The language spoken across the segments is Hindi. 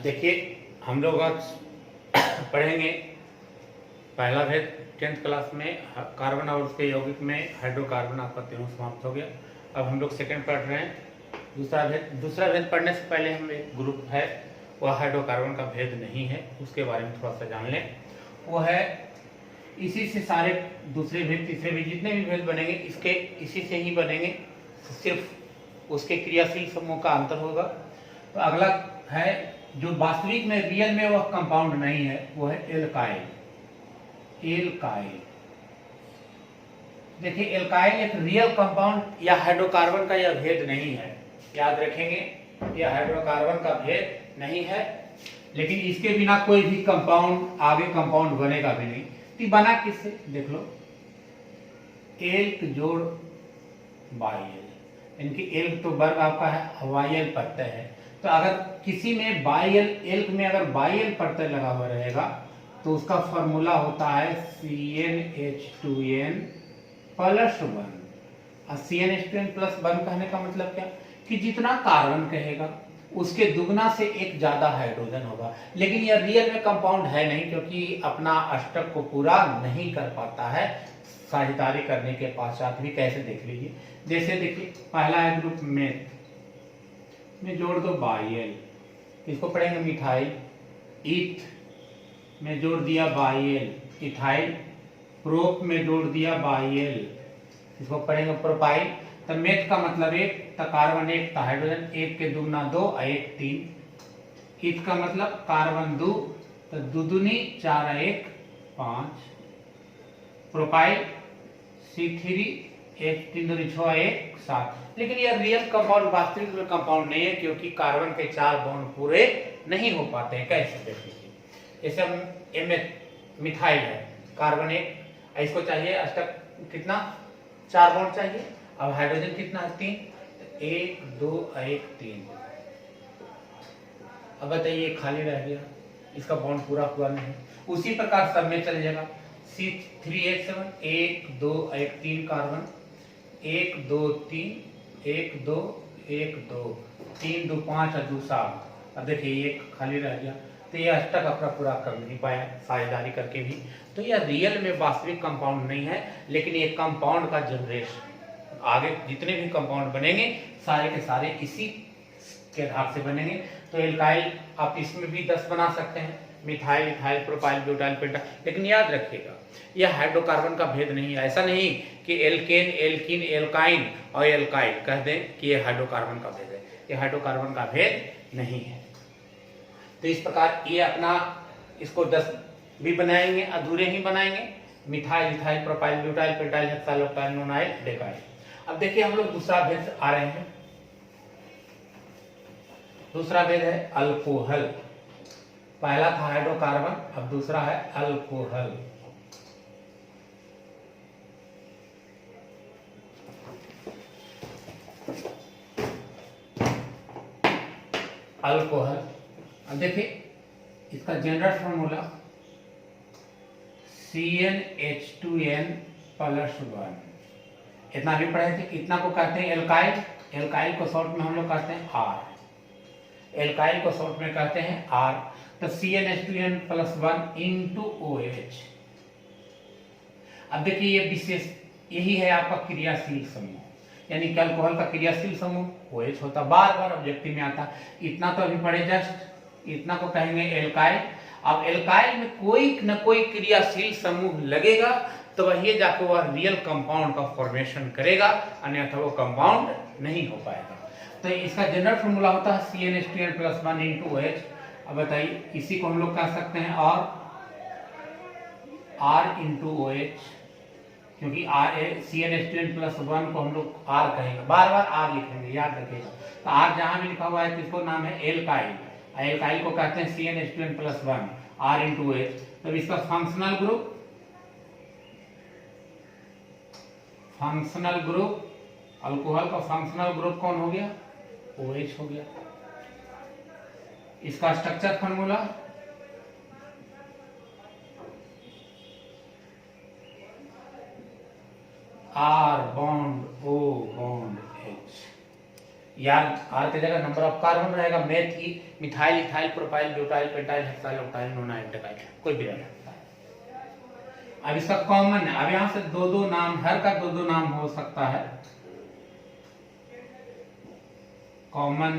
देखिए, हम लोग आज पढ़ेंगे पहला भेद 10th क्लास में कार्बन और उसके यौगिक में हाइड्रोकार्बन आपका तीनों समाप्त हो गया। अब हम लोग सेकंड पढ़ रहे हैं दूसरा भेद पढ़ने से पहले हम एक ग्रुप है वह हाइड्रोकार्बन का भेद नहीं है, उसके बारे में थोड़ा सा जान लें। वो है इसी से सारे दूसरे भेद तीसरे भेद जितने भी भेद बनेंगे इसके इसी से ही बनेंगे, सिर्फ उसके क्रियाशील समूह का अंतर होगा। तो अगला है जो वास्तविक में रियल में वह कंपाउंड नहीं है, वो है एल्काइल। देखिए, एल्काइल एक रियल कंपाउंड या हाइड्रोकार्बन का यह भेद नहीं है, याद रखेंगे यह हाइड्रोकार्बन का भेद नहीं है, लेकिन इसके बिना कोई भी कंपाउंड आगे कंपाउंड बनेगा भी नहीं। तो बना किससे देख लो, एल्क जोड़ बाइल, इनकी एल्क तो वर्ग आपका है, वाइल प्रत्यय है। तो अगर किसी में बाइल एल्क में अगर बाइल प्रत्यय लगा हुआ रहेगा तो उसका फॉर्मूला होता है CnH2n +1। और CnH2n +1 कहने का मतलब क्या कि जितना कार्बन कहेगा उसके दुगना से एक ज्यादा हाइड्रोजन होगा, लेकिन यह रियल में कंपाउंड है नहीं क्योंकि अपना अष्टक को पूरा नहीं कर पाता है। साझेदारी करने के पश्चात भी कैसे देख लीजिए, जैसे देखिए पहला है ग्रुप में जोड़ दो बाइल, इसको पढ़ेंगे मिथाइल। ईथ में जोड़ दिया बाइल इथाइल, प्रोप में जोड़ दिया बाइल, इसको पढ़ेंगे प्रोपाइल। तो मेथ का मतलब एक, तो कार्बन एक, तो हाइड्रोजन एक के दुगना 2 और 1 3। ईथ का मतलब कार्बन 2, तो दुदुनी 4 और 1 5। Propyl C3 1 3 2 6 1 7। लेकिन यह रियल कंपाउंड वास्तविक में कंपाउंड नहीं है क्योंकि कार्बन के 4 बॉन्ड पूरे नहीं हो पाते हैं। कैसे देख लीजिए, जैसे मिथाइल है, कार्बन एक, इसको चाहिए अष्टक कितना 4 बॉन्ड चाहिए, अब हाइड्रोजन कितना है 3, 1 2 1 3। अब बताइए खाली रह गया, इसका बॉन्ड पूरा हुआ नहीं। उसी प्रकार सब में चल जाएगा C3H7 1 2 1 3 कार्बन 1 2 3 1 2 1 2 3 2 5 और 2 7। अब देखिए एक खाली रह गया, तो यह अष्टक अपना पूरा कर नहीं पाया साझेदारी करके भी। तो यह रियल में वास्तविक कंपाउंड नहीं है, लेकिन ये कंपाउंड का जनरेशन आगे जितने भी कंपाउंड बनेंगे सारे के सारे इसी के आधार से बनेंगे। तो एल्काइल आप इसमें भी 10 बना सकते हैं, methyl ethyl propyl butyl pentyl. लेकिन याद रखिएगा यह हाइड्रोकार्बन का भेद नहीं है। ऐसा नहीं कि एल्केन एल्कीन एल्काइन और एल्काइल कह दें कि यह हाइड्रोकार्बन का भेद है, यह हाइड्रोकार्बन का भेद नहीं है। तो इस प्रकार ये अपना इसको 10 भी बनाएंगे, अधूरे ही बनाएंगे, methyl ethyl propyl butyl pentyl hexyl octyl nonyl डेकाइल। अब देखिए हम लोग दूसरा भेद आ रहे हैं। दूसरा भेद है अल्कोहल। पहला था हाइड्रोकार्बन, अब दूसरा है अल्कोहल। अल्कोहल, अब देखिए इसका जनरल फॉर्मूला CnH2n +1। इतना भी पढ़े थे। इतना को कहते हैं एल्काइल, एल्काइल को शॉर्ट में हम लोग कहते हैं R, एल्काइल को शॉर्ट में कहते हैं R। तो CnH2n +1 × OH। अब देखिए ये विशेष यही है आपका क्रियाशील समूह, यानी कि अल्कोहल का क्रियाशील समूह OH होता, बार बार ऑब्जेक्टिव में आता। इतना तो अभी पढ़े जस्ट, इतना को कहेंगे एल्काइल। अब एल्काइल में कोई न कोई क्रियाशील समूह लगेगा तो वही जाकर वह रियल कंपाउंड का फॉर्मेशन करेगा, अन्यथा वो कंपाउंड नहीं हो पाएगा। तो इसका जनरल फॉर्मूला होता है CnH2n +1 × OH। अब बताइए इसी को हम लोग कह सकते हैं और R × OH, क्योंकि CnH2n +1 को हम लोग R कहेंगे, बार बार R लिखेंगे, याद रखिएगा। तो R जहां भी लिखा हुआ है तो इसको नाम है एल्काइल, एल्काइल को कहते हैं CnH2n +1 R × OH। तो इसका फंक्शनल ग्रुप अल्कोहल का फंक्शनल ग्रुप कौन हो गया, OH हो गया। इसका structure formula R bond O bond H। यार आर की जगह नंबर ऑफ कार्बन रहेगा, मेथ की methyl ethyl propyl butyl pentyl hexyl octyl nonyl डेकाइल, कोई भी रह सकता है। अब इसका कॉमन है, अब यहां से दो दो नाम, हर का दो दो नाम हो सकता है, कॉमन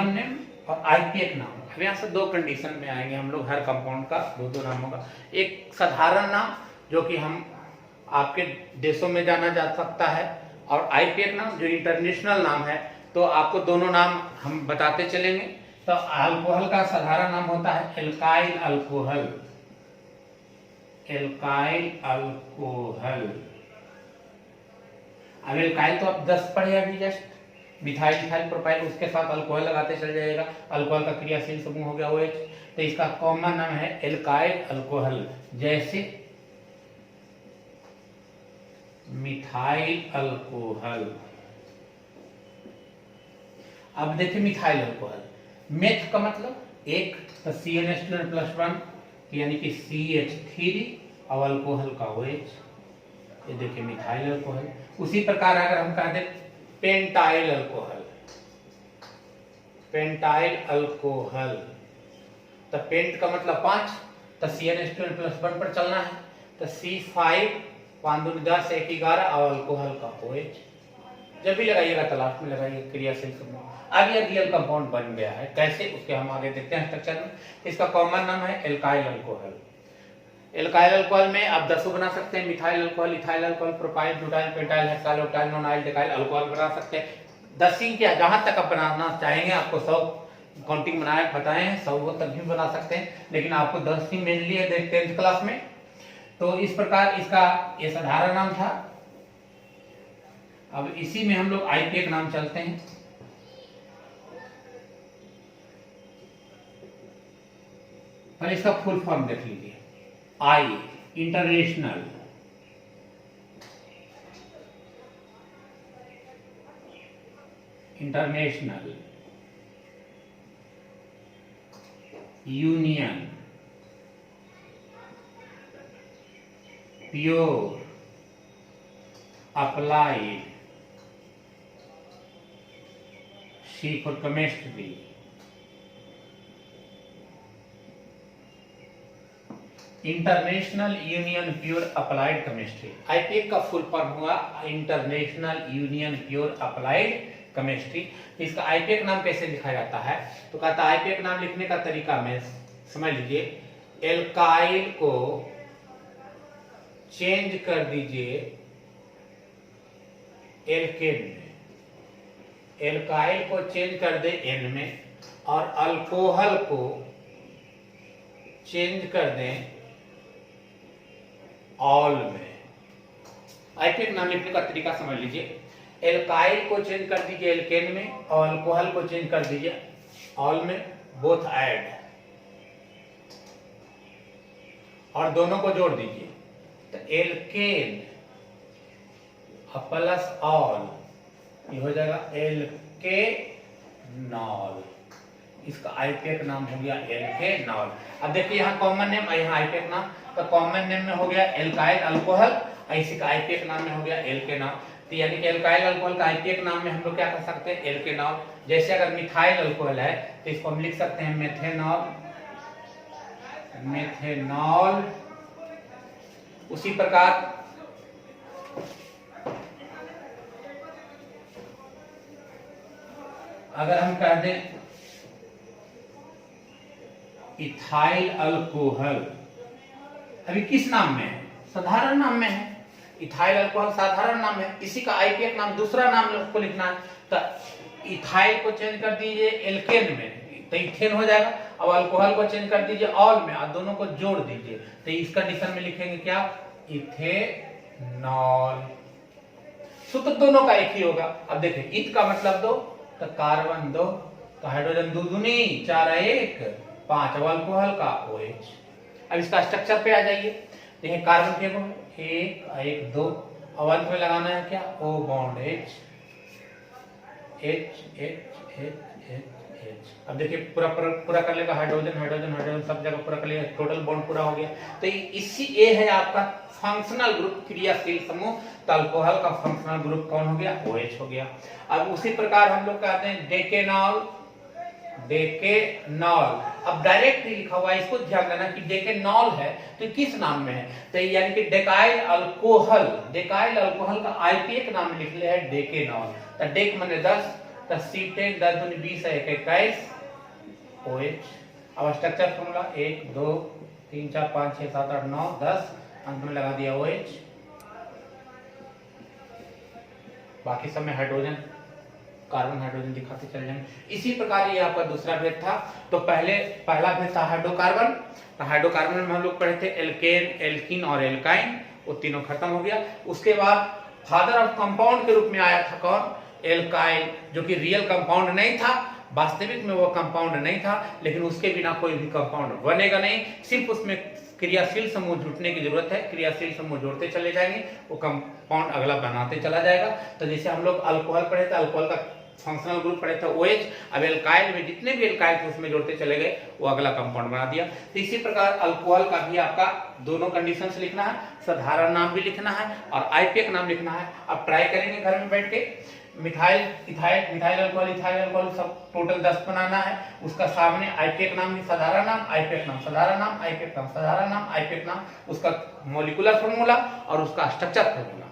नेम और आईपीएक नाम। अब यहां से दो कंडीशन में आएंगे हम लोग, हर कंपाउंड का दो दो नाम होगा। एक साधारण नाम जो कि हम आपके देशों में जाना जा सकता है, और आईपीएक नाम जो इंटरनेशनल नाम है। तो आपको दोनों नाम हम बताते चलेंगे। तो अल्कोहल का साधारण नाम होता है एल्काइल अल्कोहल, एल्काइल अल्कोहल। अब एल्काइल तो आप 10 पढ़े अभी जस्ट, मिथाइल इथाइल प्रोपाइल, उसके साथ अल्कोहल लगाते चल जाइएगा, अल्कोहल का क्रियाशील समूह हो गया OH। तो इसका कॉमन नाम है एल्काइल अल्कोहल, जैसे मिथाइल अल्कोहल। अब देखिए मिथाइल अल्कोहल, मेथ का मतलब एक, तो CnH2+1 यानी कि CH3 और अल्कोहल का OH, ये देखिए मिथाइल अल्कोहल। उसी प्रकार अगर हम कह दें पेंटाइल अल्कोहल, पेंटाइल अल्कोहल, तो पेंट का मतलब 5, तो CnH2+1 पर चलना है, तो C5 5 दूनी 10 1 11 और अल्कोहल का OH। जब भी लगाइएगा तो लास्ट में लगाइए क्रियाशील समूह। अब यह रियल कंपाउंड बन गया है, कैसे उसके हम आगे देखते हैं स्ट्रक्चर में। इसका कॉमन नाम है एल्काइल अल्कोहल। एल्काइल अल्कोहल में आप 10 बना सकते हैं, methyl alcohol, ethyl alcohol, propyl, butyl, pentyl, hexyl, octyl, nonyl, डेकाइल alcohol बना सकते हैं। 10 ही क्या, जहां तक आप बनाना चाहेंगे, आपको 100 काउंटिंग बनाए बताए हैं, 100 तक भी बना सकते हैं, लेकिन आपको 10 ही मेनली है 10th क्लास में। तो इस प्रकार इसका ये साधारण नाम था। अब इसी में हम लोग आईपीएक नाम चलते हैं। पहले इसका फुल फॉर्म देख लीजिए, I international, international union pure applied, C for chemistry, international union pure applied chemistry. IUPAC का फुल फॉर्म हुआ international union pure applied chemistry. इसका आईपीएक नाम कैसे लिखा जाता है, तो कहता है आईपीएक नाम लिखने का तरीका में समझ लीजिए, एल्काइल को चेंज कर दीजिए एल्केन में, एल्काइल को चेंज कर दे एन में, और अल्कोहल को चेंज कर दें ऑल में। आईपीएक नाम लिखने का तरीका समझ लीजिए, एल्काइल को चेंज कर दीजिए एल्केन में, और अल्कोहल को चेंज कर दीजिए ऑल में, बोथ ऐड, और दोनों को जोड़ दीजिए, तो एल्केन प्लस ऑल, ये हो जाएगा एल्केनॉल। इसका आईपीएक नाम हो गया एल्केनॉल। अब देखिए यहाँ कॉमन नेम और यहाँ आईपीएक नाम, तो कॉमन नेम में हो गया एल्काइल अल्कोहल, और इसी का आईपीएक नाम में हो गया एल्केनॉल। तो यानी कि एल्काइल अल्कोहल का आईपीएक नाम में हम लोग क्या कर सकते हैं, एल्केनॉल। जैसे अगर मिथाइल अल्कोहल है तो इसको हम लिख सकते हैं मेथेनॉल, मेथेनॉल। उसी प्रकार अगर हम कह दें इथाइल अल्कोहल, अभी किस नाम में है, साधारण नाम में है, इथाइल अल्कोहल साधारण नाम है, इसी का आईपीएक नाम दूसरा नाम को लिखना है, तो इथाइल को चेंज कर दीजिए एल्केन में, तो इथेन हो जाएगा, अब अल्कोहल को चेंज कर दीजिए ऑल में, और दोनों को जोड़ दीजिए, तो इस कंडीशन में लिखेंगे क्या, इथेनॉल। सूत्र दोनों का एक ही होगा। अब देखिए इत का मतलब 2, तो कार्बन 2, तो हाइड्रोजन 2 दूनी 4 1 5, अब अल्कोहल का OH। अब इसका स्ट्रक्चर पे आ जाइए, देखिए कार्बन के 1 1 2, और अंत में लगाना है क्या, O bond H, H H H H H। अब देखिए पूरा पूरा पूरा कर लेगा, हाइड्रोजन हाइड्रोजन हाइड्रोजन सब जगह पूरा कर लेगा, टोटल बॉन्ड पूरा हो गया। तो इसी ये है आपका फंक्शनल ग्रुप, क्रियाशील समूह। तो अल्कोहल का फंक्शनल ग्रुप कौन हो गया? OH हो गया। अब उसी प्रकार हम लोग कहते हैं डेकेनॉल, डेकेनॉल। अब डायरेक्ट लिखा हुआ है, इसको ध्यान देना कि डेकेनॉल है तो किस नाम में है? तो यानी कि डेकाइल अल्कोहल, डेकाइल अल्कोहल का आईपीए का नाम लिख लिया है डेकेनॉल। तो डेक माने 10, तो C10 10 दूनी 20 है 21 OH। अब स्ट्रक्चर फॉर्मूला 1 2 3 4 5 6 7 8 9 10, अंत में लगा दिया OH। बाकी सब में हाइड्रोजन कार्बन हाइड्रोजन दिखाते चल जाएंगे। इसी प्रकार ये आपका दूसरा भेद था। तो पहला भेद था हाइड्रोकार्बन। तो हाइड्रोकार्बन में हम लोग पढ़े थे एल्केन, एल्कीन और एल्काइन, वो तीनों खत्म हो गया। उसके बाद फादर ऑफ कंपाउंड के रूप में आया था कौन? एल्काइल, जो कि रियल कंपाउंड नहीं था, वास्तविक में वो कंपाउंड नहीं था, लेकिन उसके बिना कोई भी कंपाउंड बनेगा नहीं। सिर्फ उसमें क्रियाशील समूह जुटने की जरूरत है, क्रियाशील समूह जोड़ते चले जाएंगे, वो कंपाउंड अगला बनाते चला जाएगा। तो जैसे हम लोग अल्कोहल पढ़े थे, अल्कोहल का फंक्शनल ग्रुप पढ़े थे OH। अब एल्काइल में जितने भी एल्काइल थे उसमें जोड़ते चले गए, वो अगला कंपाउंड बना दिया। तो इसी प्रकार अल्कोहल का भी आपका दोनों कंडीशन से लिखना है, साधारण नाम भी लिखना है और आईपीए का नाम लिखना है। अब ट्राई करेंगे घर में बैठ के। Methyl, ethyl, methyl alcohol, ethyl alcohol सब टोटल 10 बनाना है। उसका सामने आईपीए का नाम, साधारण नाम, आईपीए का नाम, साधारण नाम, आईपीए का नाम, साधारण नाम, आईपीए का नाम, उसका मॉलिक्यूलर फार्मूला और उसका स्ट्रक्चर फार्मूला।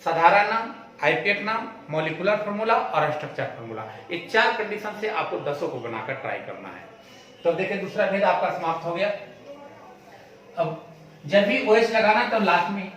साधारण नाम, आईपीए का नाम, मॉलिक्यूलर फार्मूला और स्ट्रक्चर फार्मूला। ये 4 कंडीशन से आपको 10 को बनाकर ट्राई करना है। तो देखिए दूसरा भेद आपका समाप्त हो गया। अब जब भी OH लगाना तो लास्ट में